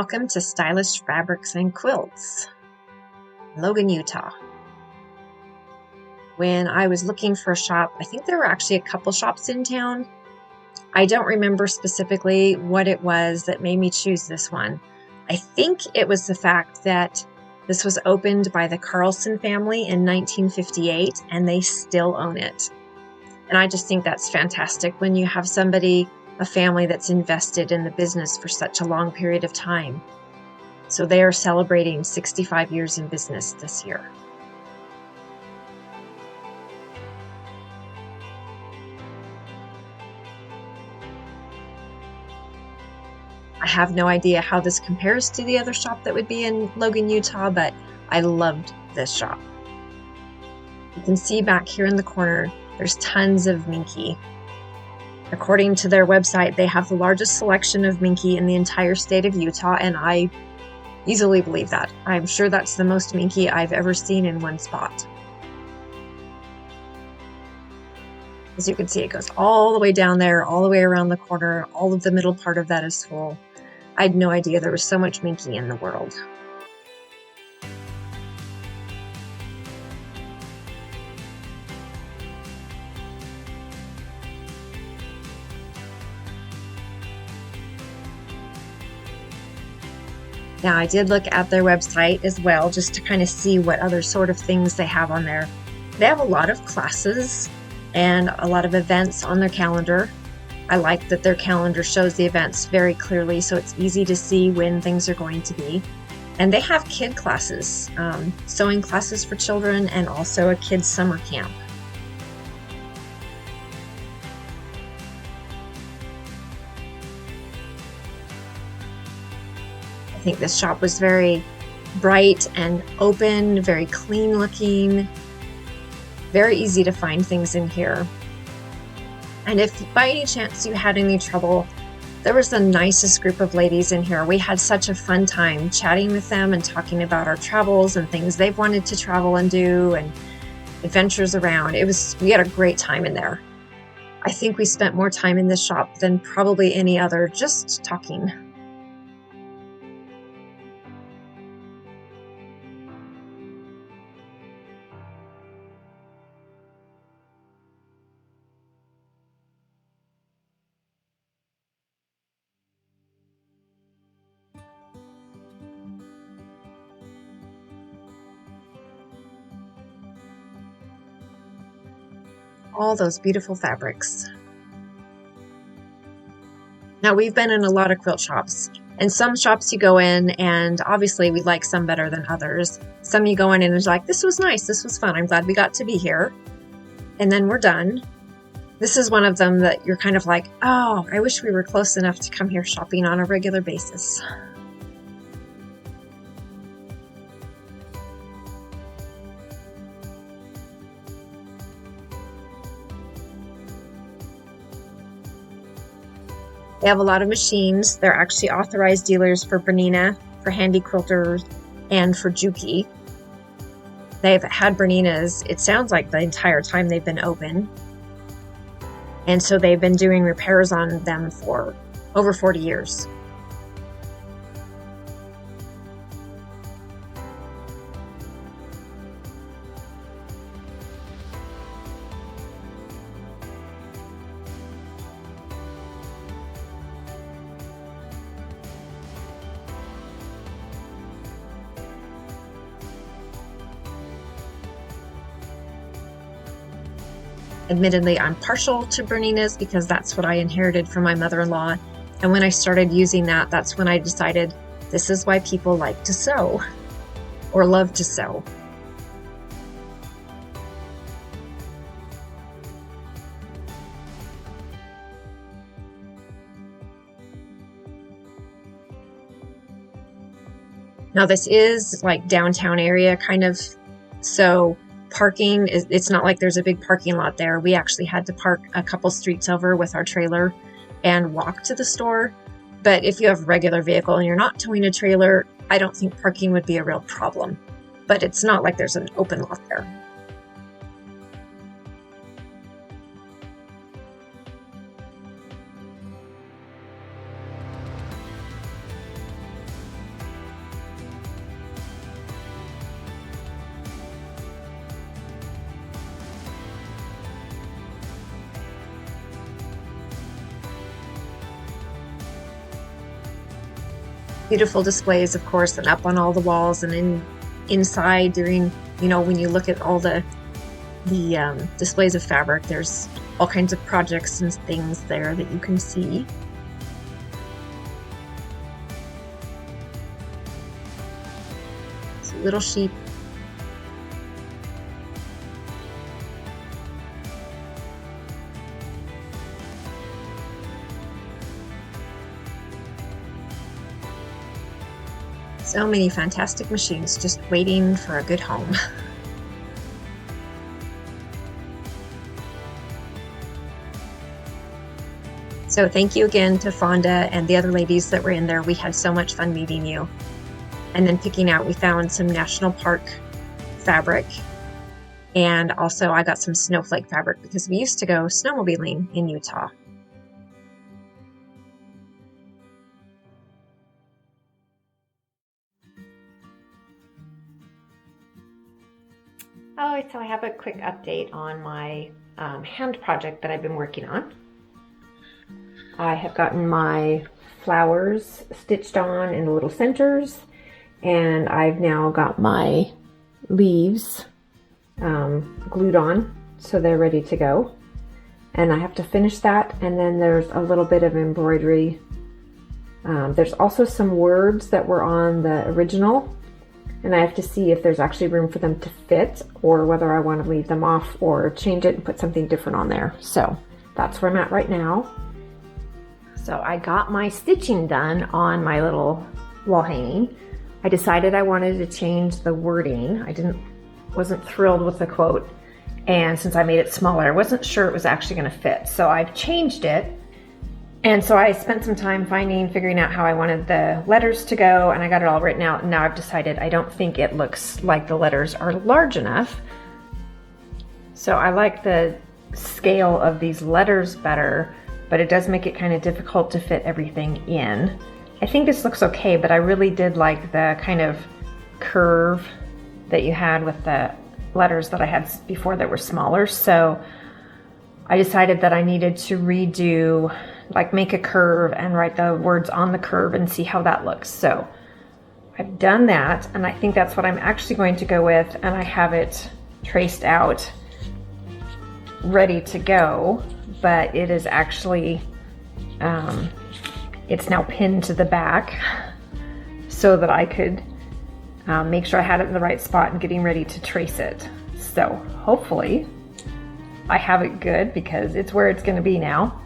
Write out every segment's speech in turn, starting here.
Welcome to Stylish Fabrics and Quilts, Logan, Utah. When I was looking for a shop, I think there were actually a couple shops in town. I don't remember specifically what it was that made me choose this one. I think it was the fact that this was opened by the Carlson family in 1958 and they still own it. And I just think that's fantastic when you have a family that's invested in the business for such a long period of time. So they are celebrating 65 years in business this year. I have no idea how this compares to the other shop that would be in Logan, Utah, but I loved this shop. You can see back here in the corner, there's tons of minky. According to their website, they have the largest selection of minky in the entire state of Utah, and I easily believe that. I'm sure that's the most minky I've ever seen in one spot. As you can see, it goes all the way down there, all the way around the corner. All of the middle part of that is full. I had no idea there was so much minky in the world. Now, I did look at their website as well, just to kind of see what other sort of things they have on there. They have a lot of classes and a lot of events on their calendar. I like that their calendar shows the events very clearly, so it's easy to see when things are going to be. And they have kid classes, sewing classes for children, and also a kids summer camp. I think this shop was very bright and open, very clean looking, very easy to find things in here. And if by any chance you had any trouble, there was the nicest group of ladies in here. We had such a fun time chatting with them and talking about our travels and things they've wanted to travel and do and adventures around. We had a great time in there. I think we spent more time in this shop than probably any other, just talking. All those beautiful fabrics. Now, we've been in a lot of quilt shops, and some shops you go in and obviously we like some better than others. Some you go in and it's like, this was nice, this was fun, I'm glad we got to be here. And then we're done. This is one of them that you're kind of like, oh, I wish we were close enough to come here shopping on a regular basis. They have a lot of machines. They're actually authorized dealers for Bernina, for Handy Quilters, and for Juki. They've had Berninas, it sounds like the entire time they've been open. And so they've been doing repairs on them for over 40 years. Admittedly, I'm partial to Berninas because that's what I inherited from my mother-in-law. And when I started using that, that's when I decided this is why people like to sew or love to sew. Now, this is like downtown area kind of, so parking it's not like there's a big parking lot there. We actually had to park a couple streets over with our trailer and walk to the store. But if you have a regular vehicle and you're not towing a trailer, I don't think parking would be a real problem. But it's not like there's an open lot there. Beautiful displays, of course, and up on all the walls and inside during, when you look at all the displays of fabric, there's all kinds of projects and things there that you can see. So little sheep. So many fantastic machines just waiting for a good home. So thank you again to Fonda and the other ladies that were in there. We had so much fun meeting you. And then picking out, we found some national park fabric. And also I got some snowflake fabric because we used to go snowmobiling in Utah. Oh, so I have a quick update on my hand project that I've been working on. I have gotten my flowers stitched on in the little centers, and I've now got my leaves glued on so they're ready to go. And I have to finish that, and then there's a little bit of embroidery. There's also some words that were on the original, and I have to see if there's actually room for them to fit or whether I want to leave them off or change it and put something different on there. So that's where I'm at right now. So I got my stitching done on my little wall hanging. I decided I wanted to change the wording. Wasn't thrilled with the quote, and since I made it smaller, I wasn't sure it was actually going to fit. So I've changed it, and so I spent some time figuring out how I wanted the letters to go, and I got it all written out. And now I've decided I don't think it looks like the letters are large enough. So I like the scale of these letters better, but it does make it kind of difficult to fit everything in. I think this looks okay, but I really did like the kind of curve that you had with the letters that I had before that were smaller. So I decided that I needed to redo, like make a curve and write the words on the curve and see how that looks. So I've done that, and I think that's what I'm actually going to go with, and I have it traced out, ready to go, but it is actually, it's now pinned to the back so that I could make sure I had it in the right spot and getting ready to trace it. So hopefully I have it good because it's where it's going to be now.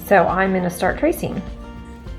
So I'm going to start tracing.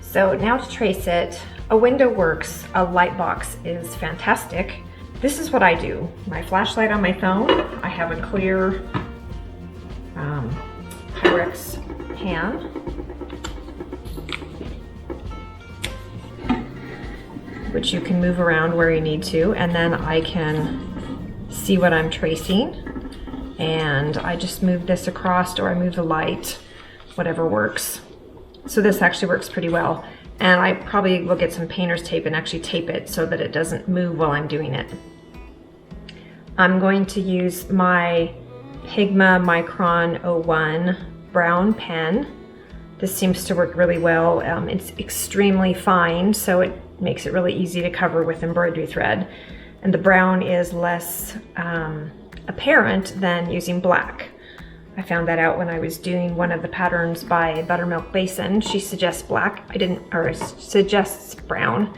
So now to trace it, a window works, a light box is fantastic. This is what I do. My flashlight on my phone, I have a clear Pyrex pan. Which you can move around where you need to, and then I can see what I'm tracing, and I just move this across, or I move the light, whatever works. So this actually works pretty well, and I probably will get some painter's tape and actually tape it so that it doesn't move while I'm doing it. I'm going to use my Pigma Micron 01 brown pen. This seems to work really well. It's extremely fine, so it makes it really easy to cover with embroidery thread. And the brown is less apparent than using black. I found that out when I was doing one of the patterns by Buttermilk Basin. She suggests black, suggests brown.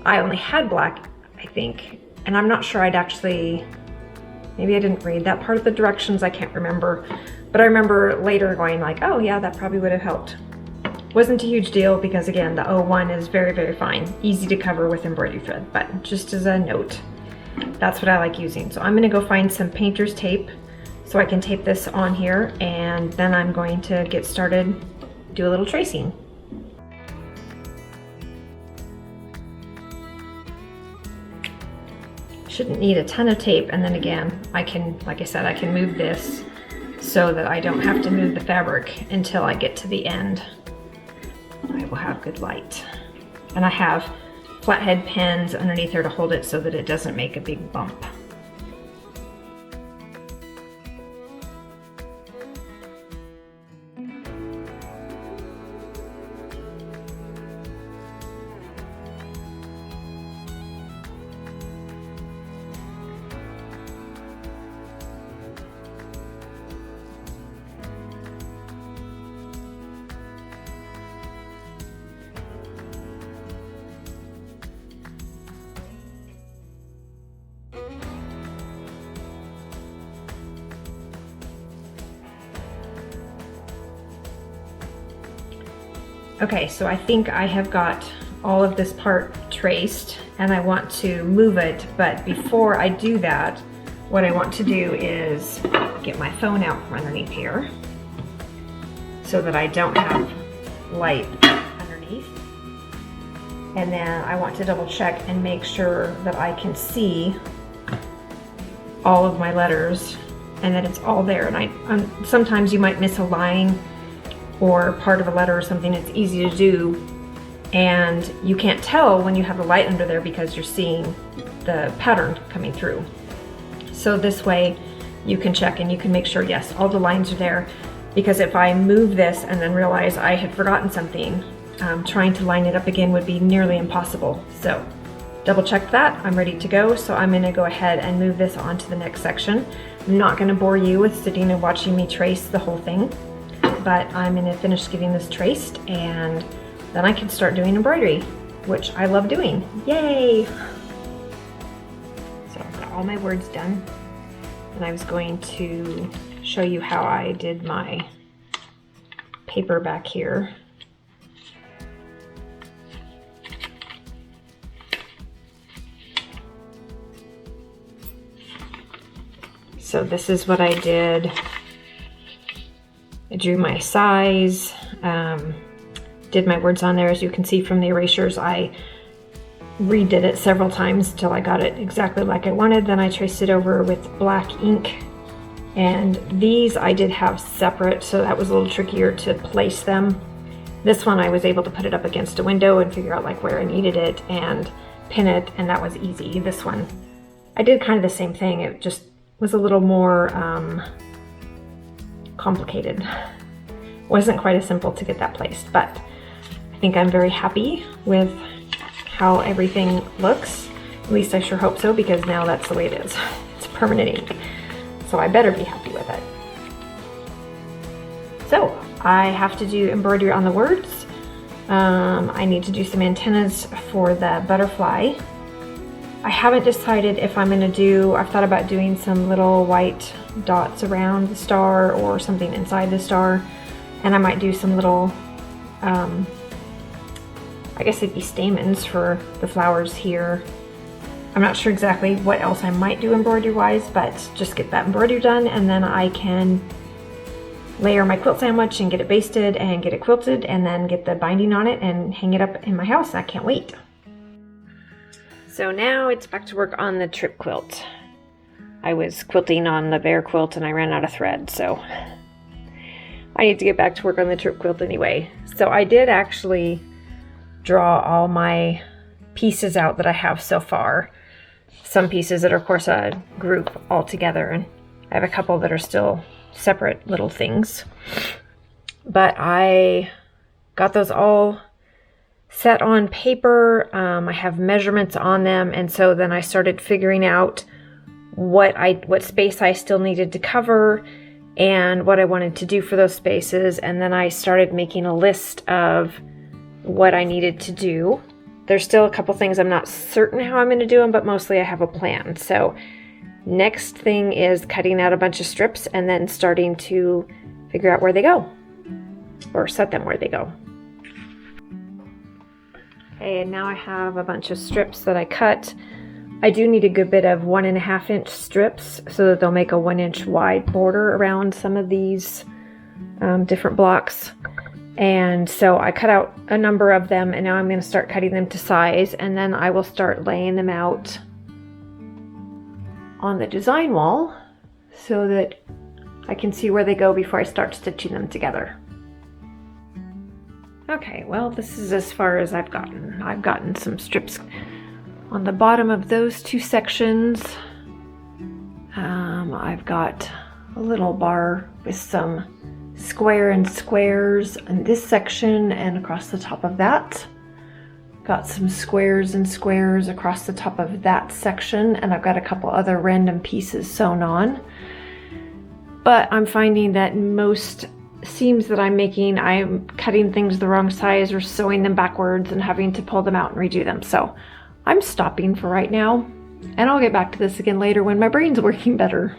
I only had black, I think, and I'm not sure maybe I didn't read that part of the directions, I can't remember. But I remember later going like, oh yeah, that probably would have helped. Wasn't a huge deal because again, the 01 is very, very fine. Easy to cover with embroidery thread, but just as a note, that's what I like using. So I'm gonna go find some painter's tape so I can tape this on here, and then I'm going to get started, do a little tracing. Shouldn't need a ton of tape, and then again, I can, like I said, I can move this so that I don't have to move the fabric until I get to the end. I will have good light. And I have flathead pens underneath there to hold it so that it doesn't make a big bump. Okay, so I think I have got all of this part traced and I want to move it, but before I do that, what I want to do is get my phone out from underneath here so that I don't have light underneath. And then I want to double check and make sure that I can see all of my letters and that it's all there. And sometimes you might miss a line or part of a letter or something. It's easy to do, and you can't tell when you have the light under there because you're seeing the pattern coming through. So this way you can check and you can make sure, yes, all the lines are there, because if I move this and then realize I had forgotten something, trying to line it up again would be nearly impossible. So double check that, I'm ready to go. So I'm gonna go ahead and move this on to the next section. I'm not gonna bore you with sitting and watching me trace the whole thing, but I'm gonna finish getting this traced and then I can start doing embroidery, which I love doing. Yay! So I've got all my words done, and I was going to show you how I did my paper back here. So this is what I did. I drew my size, did my words on there. As you can see from the erasures, I redid it several times until I got it exactly like I wanted. Then I traced it over with black ink. And these I did have separate, so that was a little trickier to place them. This one I was able to put it up against a window and figure out like where I needed it and pin it, and that was easy. This one, I did kind of the same thing. It just was a little more complicated. Wasn't quite as simple to get that placed, but I think I'm very happy with how everything looks. At least I sure hope so, because now that's the way it is. It's permanent ink, so I better be happy with it. So I have to do embroidery on the words. I need to do some antennas for the butterfly. I haven't decided if I'm going to do, I've thought about doing some little white dots around the star or something inside the star, and I might do some little, I guess it'd be stamens for the flowers here. I'm not sure exactly what else I might do embroidery wise, but just get that embroidery done, and then I can layer my quilt sandwich and get it basted and get it quilted and then get the binding on it and hang it up in my house. I can't wait. So now it's back to work on the trip quilt. I was quilting on the bear quilt and I ran out of thread, so I need to get back to work on the trip quilt anyway. So I did actually draw all my pieces out that I have so far. Some pieces that are of course a group all together, and I have a couple that are still separate little things. But I got those all set on paper. I have measurements on them, and so then I started figuring out what space I still needed to cover and what I wanted to do for those spaces, and then I started making a list of what I needed to do. There's still a couple things I'm not certain how I'm going to do them, but mostly I have a plan. So next thing is cutting out a bunch of strips and then starting to figure out where they go, or set them where they go. Okay, and now I have a bunch of strips that I cut. I do need a good bit of 1.5 inch strips so that they'll make a 1 inch wide border around some of these different blocks. And so I cut out a number of them, and now I'm going to start cutting them to size, and then I will start laying them out on the design wall so that I can see where they go before I start stitching them together. Okay, well, this is as far as I've gotten. I've gotten some strips on the bottom of those two sections. I've got a little bar with some square and squares in this section and across the top of that. Got some squares and squares across the top of that section, and I've got a couple other random pieces sewn on. But I'm finding that most seams that I'm making, I'm cutting things the wrong size or sewing them backwards and having to pull them out and redo them. So I'm stopping for right now, and I'll get back to this again later when my brain's working better.